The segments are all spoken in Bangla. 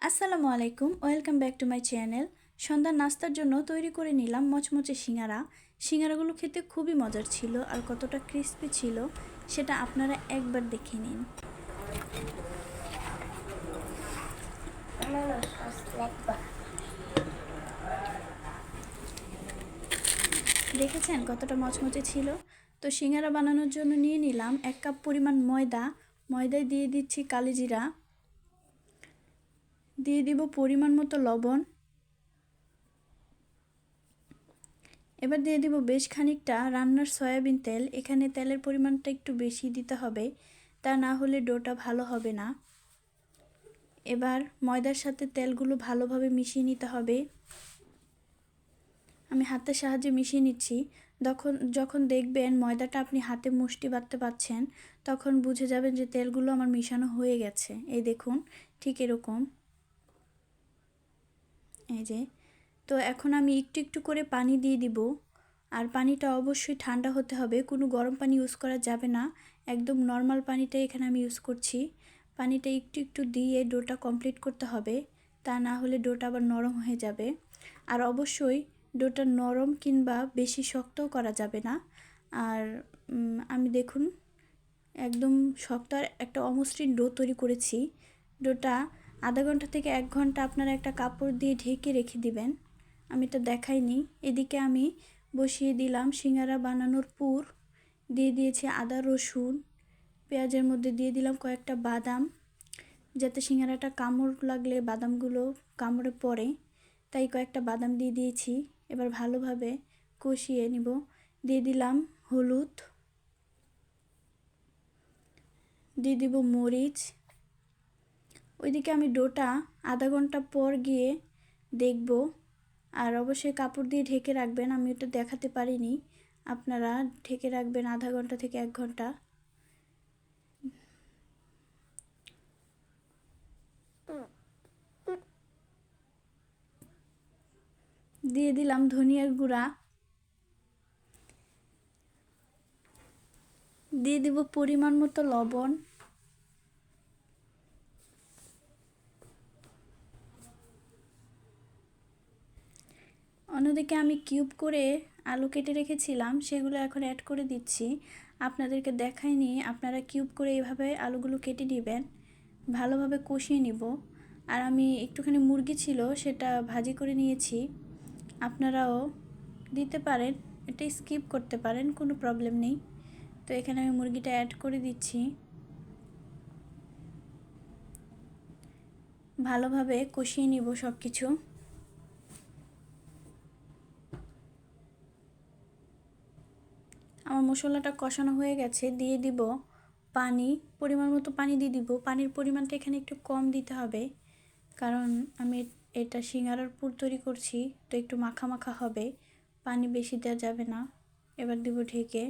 আসসালামু আলাইকুম, welcome back to my channel. সন্ধ্যার নাস্তার জন্য তৈরি করে নিলাম মচমচে সিঙ্গারা। সিঙ্গারাগুলো খেতে খুবই মজার ছিল আর কতটা ক্রিস্পি ছিল সেটা আপনারা একবার দেখে নিন। দেখেছেন কতটা মচমচে ছিল। তো সিঙ্গারা বানানোর জন্য নিয়ে নিলাম 1 কাপ পরিমাণ ময়দায় দিয়ে দিচ্ছি কালিজিরা, দিয়ে দিব পরিমাণ মতো লবণ, এবার দিয়ে দিব বেশ খানিকটা রান্নার সয়াবিন তেল। এখানে তেলের পরিমাণটা একটু বেশি দিতে হবে, তা না হলে ডোটা ভালো হবে না। এবার ময়দার সাথে তেলগুলো ভালোভাবে মিশিয়ে নিতে হবে। আমি হাতের সাহায্যে মিশিয়ে নিচ্ছি। যখন দেখবেন ময়দাটা আপনি হাতে মুষ্টি বাঁধতে পারছেন, তখন বুঝে যাবেন যে তেলগুলো আমার মিশানো হয়ে গেছে। এই দেখুন, ঠিক এরকম। এই যে, তো এখন আমি একটু একটু করে পানি দিয়ে দিব। আর পানিটা অবশ্যই ঠান্ডা হতে হবে, কোনো গরম পানি ইউজ করা যাবে না। একদম নর্মাল পানিটাই এখানে আমি ইউজ করছি। পানিটা একটু একটু দিয়ে ডোটা কমপ্লিট করতে হবে, তা না হলে ডোটা আবার নরম হয়ে যাবে। আর অবশ্যই ডোটা নরম কিংবা বেশি শক্তও করা যাবে না। আর আমি দেখুন একদম শক্ত একটা অমসৃণ ডো তৈরি করেছি। ডোটা আধা ঘন্টা থেকে 1 ঘন্টা আপনারা একটা কাপড় দিয়ে ঢেকে রেখে দিবেন। আমি এটা দেখাইনি। এদিকে আমি বসিয়ে দিলাম সিঙ্গারা বানানোর পুর, দিয়ে দিয়েছি আদা রসুন, পেঁয়াজের মধ্যে দিয়ে দিলাম কয়েকটা বাদাম, যাতে সিঙ্গারাটা কামড় লাগলে বাদামগুলো কামড়ে পড়ে, তাই কয়েকটা বাদাম দিয়ে দিয়েছি। এবার ভালোভাবে কষিয়ে নিব। দিয়ে দিলাম হলুদ, দিয়ে দিব মরিচ। ওইদিকে আমি ডোটা আধা ঘন্টা পর গিয়ে দেখব। আর অবশ্যই কাপড় দিয়ে ঢেকে রাখবেন, আমি ওটা দেখাতে পারিনি। আপনারা ঢেকে রাখবেন আধা ঘন্টা থেকে 1 ঘন্টা। দিয়ে দিলাম ধনিয়ার গুঁড়া, দিয়ে দিব পরিমাণ মতো লবণ। অন্যদিকে আমি কিউব করে আলু কেটে রেখেছিলাম, সেগুলো এখন অ্যাড করে দিচ্ছি। আপনাদেরকে দেখাইনি, আপনারা কিউব করে এইভাবে আলুগুলো কেটে নেবেন। ভালোভাবে কষিয়ে নিব। আর আমি একটুখানি মুরগি ছিল, সেটা ভাজি করে নিয়েছি। আপনারাও দিতে পারেন, এটা স্কিপ করতে পারেন, কোনো প্রবলেম নেই। তো এখানে আমি মুরগিটা অ্যাড করে দিচ্ছি। ভালোভাবে কষিয়ে নিব সব কিছু। আমার মশলাটা কষানো হয়ে গেছে, দিয়ে দিব পানি। পরিমাণ মতো পানি দিয়ে দিব। পানির পরিমাণটা এখানে একটু কম দিতে হবে, কারণ আমি এটা সিঙ্গারার পুর তৈরি করছি, তো একটু মাখা মাখা হবে, পানি বেশি দেওয়া যাবে না। এবার দিব ঢেকে।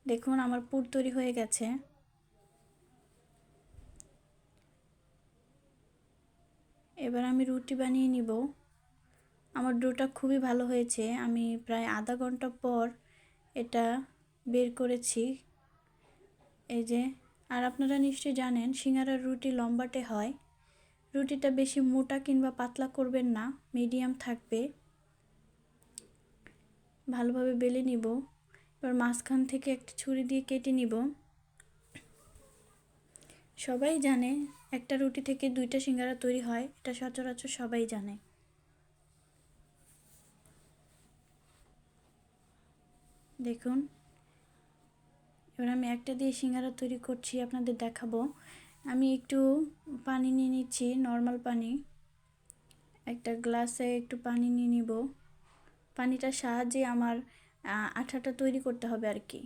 দেখুন আমার পুর তৈরি হয়ে গেছে। এবার আমি রুটি বানিয়ে নিব। আমার ডোটা খুবই ভালো হয়েছে। আমি প্রায় আধা ঘন্টা পর এটা বের করেছি। এই যে, আর আপনারা নিশ্চয়ই জানেন সিঙ্গারার রুটি লম্বাটে হয়। রুটিটা বেশি মোটা কিংবা পাতলা করবেন না, মিডিয়াম থাকবে। ভালোভাবে বেলে নিব। এবার মাঝখান থেকে একটা ছুরি দিয়ে কেটে নিব। সবাই জানে একটা রুটি থেকে 2টা সিঙ্গারা তৈরি হয়, এটা সচরাচর সবাই জানে। দেখুন, এবার আমি একটা দিয়ে সিঙ্গারা তৈরি করছি, আপনাদের দেখাবো। আমি একটু পানি নিয়ে নিচ্ছি, নর্মাল পানি। একটা গ্লাসে একটু পানি নিয়ে নিব। পানিটার সাহায্যে আমার আঠাটা তৈরি করতে হবে আর কি।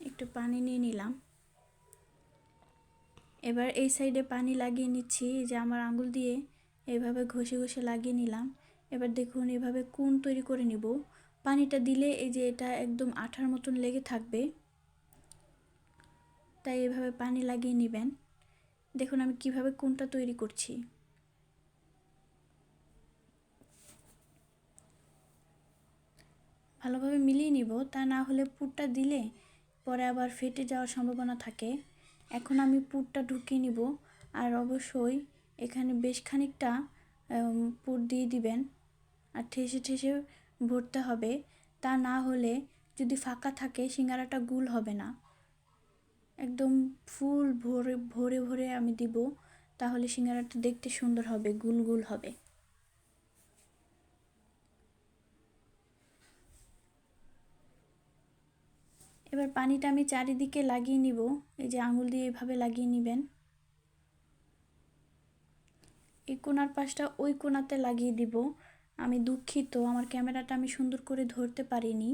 একটু পানি নিয়ে নিলাম। এবার এই সাইডে পানি লাগিয়ে নিচ্ছি, যে আমার আঙুল দিয়ে এইভাবে ঘষে ঘষে লাগিয়ে নিলাম। এবার দেখুন এভাবে কোণ তৈরি করে নিব। পানিটা দিলে এই যে এটা একদম আঠার মতন লেগে থাকবে, তাই এভাবে পানি লাগিয়ে নেবেন। দেখুন আমি কিভাবে কোণটা তৈরি করছি। ভালোভাবে মিলিয়ে নিব, তা না হলে পুরটা দিলে পরে আবার ফেটে যাওয়ার সম্ভাবনা থাকে। এখন আমি পুরটা ঢুকিয়ে নিব। আর অবশ্যই এখানে বেশ খানিকটা পুর দিয়ে দিবেন, আর ঠেসে ঠেসে ভরতে হবে। তা না হলে যদি ফাঁকা থাকে সিঙ্গারাটা গোল হবে না। একদম ফুল ভরে ভরে ভরে আমি দিব, তাহলে সিঙ্গারাটা দেখতে সুন্দর হবে, গোল গোল হবে। এবার পানিটা আমি চারিদিকে লাগিয়ে নিব। এই যে আঙুল দিয়ে এভাবে লাগিয়ে নেবেন। এই কোণার পাশটা ওই কোণাতে লাগিয়ে দিব। আমি দুঃখিত, আমার ক্যামেরাটা আমি সুন্দর করে ধরতে পারিনি,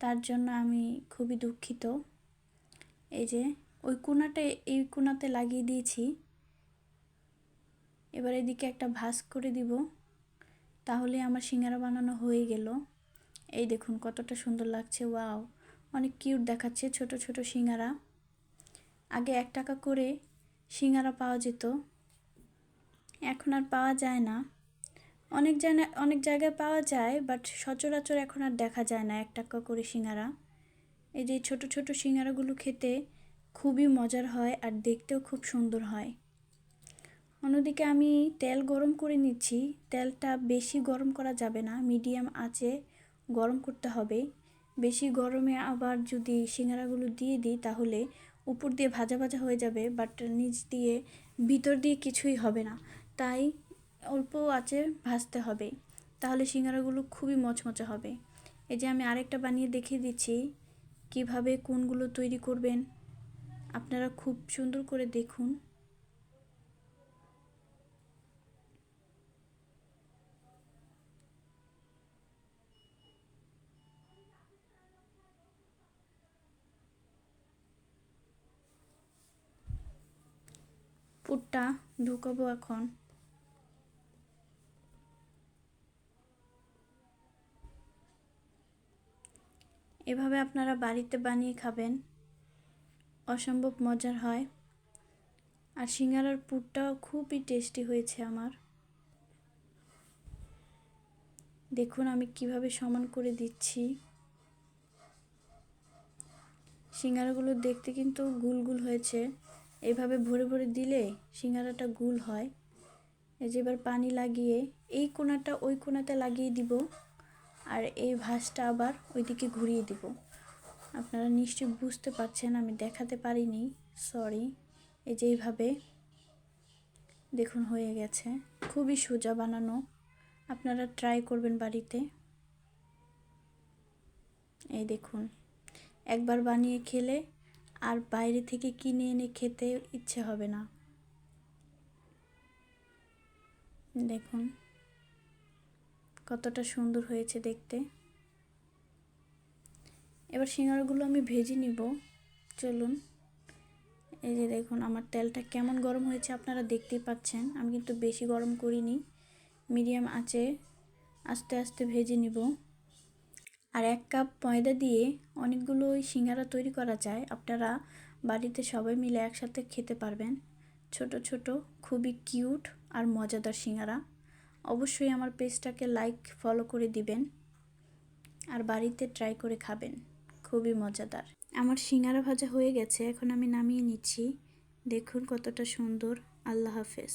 তার জন্য আমি খুবই দুঃখিত। এই যে ওই কোণাটা এই কোণাতে লাগিয়ে দিয়েছি। এবার এদিকে একটা ভাঁজ করে দিব, তাহলে আমার সিঙ্গারা বানানো হয়ে গেল। এই দেখুন কতটা সুন্দর লাগছে, ওয়াও, অনেক কিউট দেখাচ্ছে ছোট ছোট সিঙ্গারা। আগে 1 টাকা করে সিঙ্গারা পাওয়া যেত, এখন আর পাওয়া যায় না। অনেক জায়গায় পাওয়া যায়, বাট সচরাচর এখন আর দেখা যায় না 1 টাকা করে সিঙ্গারা। এই যে ছোট ছোট সিঙ্গারাগুলো খেতে খুবই মজার হয় আর দেখতেও খুব সুন্দর হয়। অন্যদিকে আমি তেল গরম করে নিচ্ছি। তেলটা বেশি গরম করা যাবে না, মিডিয়াম আঁচে গরম করতে হবে। বেশি গরমে আবার যদি সিঙ্গারাগুলো দিয়ে দিই তাহলে উপর দিয়ে ভাজা ভাজা হয়ে যাবে, বাট নিচ দিয়ে ভিতর দিয়ে কিছুই হবে না। তাই অল্প আঁচে ভাজতে হবে, তাহলে সিঙ্গারাগুলো খুবই মচমচে হবে। এই যে আমি আরেকটা বানিয়ে দেখিয়ে দিচ্ছি কিভাবে কোনগুলো তৈরি করবেন। আপনারা খুব সুন্দর করে দেখুন। পুরটা ঢুকাবো এখন। এভাবে আপনারা বাড়িতে বানিয়ে খাবেন, অসম্ভব মজার হয়। আর সিঙ্গারার পুরটাও খুবই টেস্টি হয়েছে আমার। দেখুন আমি কিভাবে সমান করে দিচ্ছি। সিঙ্গারাগুলো দেখতে কিন্তু গুল গুল হয়েছে। এভাবে ভরে ভরে দিলে সিঙ্গারাটা গুল হয়। এই যে এবার পানি লাগিয়ে এই কোণাটা ওই কোণাতে লাগিয়ে দিব, আর এই ভাঁজটা আবার ওইদিকে ঘুরিয়ে দিব। আপনারা নিশ্চয়ই বুঝতে পারছেন, আমি দেখাতে পারিনি, সরি। এই যে এইভাবে দেখুন হয়ে গেছে। খুবই সোজা বানানো, আপনারা ট্রাই করবেন বাড়িতে। এই দেখুন, একবার বানিয়ে খেলে আর বাইরে থেকে কিনে এনে খেতে ইচ্ছে হবে না। দেখুন কতটা সুন্দর হয়েছে দেখতে। এবার সিঙ্গারাগুলো আমি ভেজে নিব, চলুন। এই যে দেখুন আমার তেলটা কেমন গরম হয়েছে আপনারা দেখতেই পাচ্ছেন। আমি কিন্তু বেশি গরম করিনি, মিডিয়াম আঁচে আস্তে আস্তে ভেজে নিব। আর 1 কাপ ময়দা দিয়ে অনেকগুলো সিঙ্গারা তৈরি করা যায়। আপনারা বাড়িতে সবাই মিলে একসাথে খেতে পারবেন। ছোট ছোট খুবই কিউট আর মজাদার সিঙ্গারা। অবশ্যই আমার পেজটাকে লাইক ফলো করে দিবেন আর বাড়িতে ট্রাই করে খাবেন, খুবই মজাদার। আমার সিঙ্গারা ভাজা হয়ে গেছে, এখন আমি নামিয়ে নিচ্ছি। দেখুন কতটা সুন্দর। আল্লাহ হাফেজ।